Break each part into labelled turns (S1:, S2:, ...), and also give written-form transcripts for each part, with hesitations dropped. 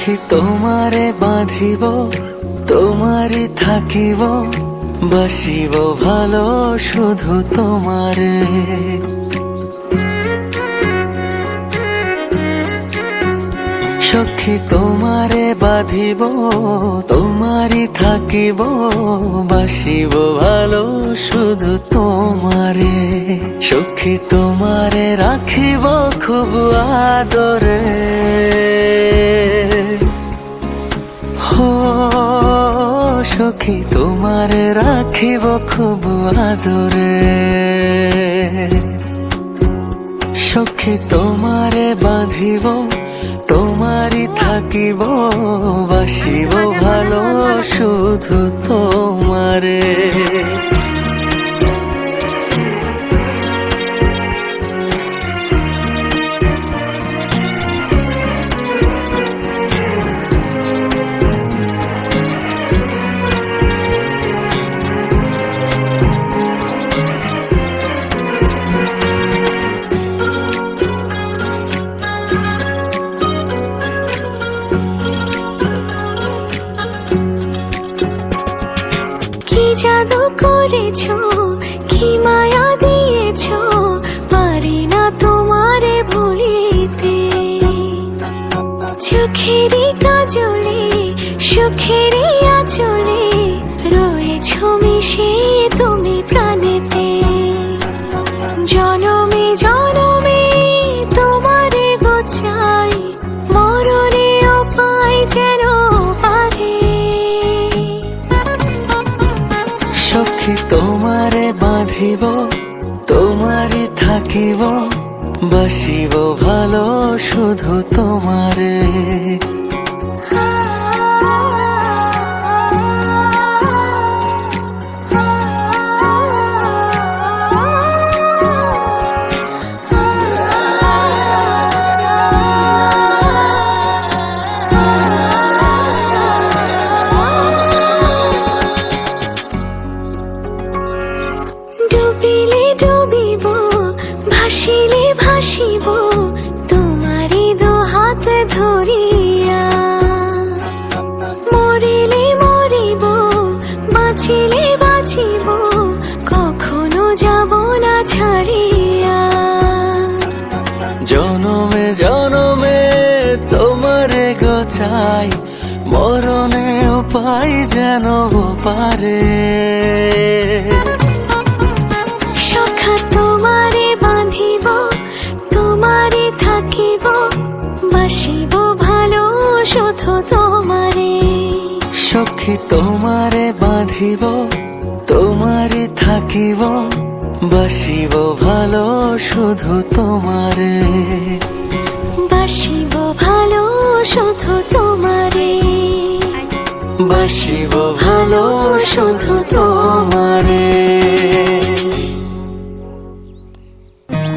S1: সখী তোমারে বাঁধিব, তোমারই থাকিব, বাসিব ভালো শুধু তোমারে। সখী তোমারে বাঁধিব, তোমারই থাকিব, বাসিব ভালো শুধু তোমারে। সখী তোমারে রাখিব খুব আদরে, হো সখী তোমারে রাখিব খুব আদরে। সখী তোমারে বাঁধিব, তোমারই থাকিব, বাসিব ভালো শুধু তোমারে।
S2: জাদু করেছো, কি মায়া দিয়েছো, পারি না তোমারে ভুলিতে। চোখেরই কাজলে, সুখেরই আঁচলে, রয়েছো মিশে তুমি প্রাণেতে। জনমে জনমে তোমারে গোছাই, মরণেও পাই যেন পারে।
S1: সখী তোমারে বাঁধিব, তোমারই থাকিব, বাসিব ভালো শুধু তোমারে।
S2: ডুবিলে ডুবিব, ভাসিলে ভাসিব, তোমারই দুহাত ধরিয়া। মরিলে মরিব, বাঁচিলে বাঁচিব, কখনো যাব না ছাড়িয়া।
S1: জনমে জনমে তোমারে গোছাই, মরণেও পাই যেন পারে।
S2: সখা তোমারে বাঁধিব, তোমারে থাকিব, বাসিব ভালো শুধু তোমারে।
S1: সখী তোমারে বাঁধিব, তোমারই থাকিব, বাসিব ভালো শুধু তোমারে।
S2: বাসিব ভালো শুধু তোমারে,
S1: বাসিব ভালো শুধু তোমারে।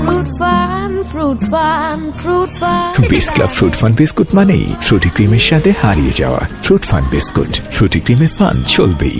S3: Fruit fun, fruit fun.
S4: বিস ক্লাব ফ্রুট ফান বিস্কুট মানেই ফ্রুটি ক্রিমের সাথে হারিয়ে যাওয়া। ফ্রুট ফান বিস্কুট, ফ্রুটি ক্রিমের ফান চলবেই।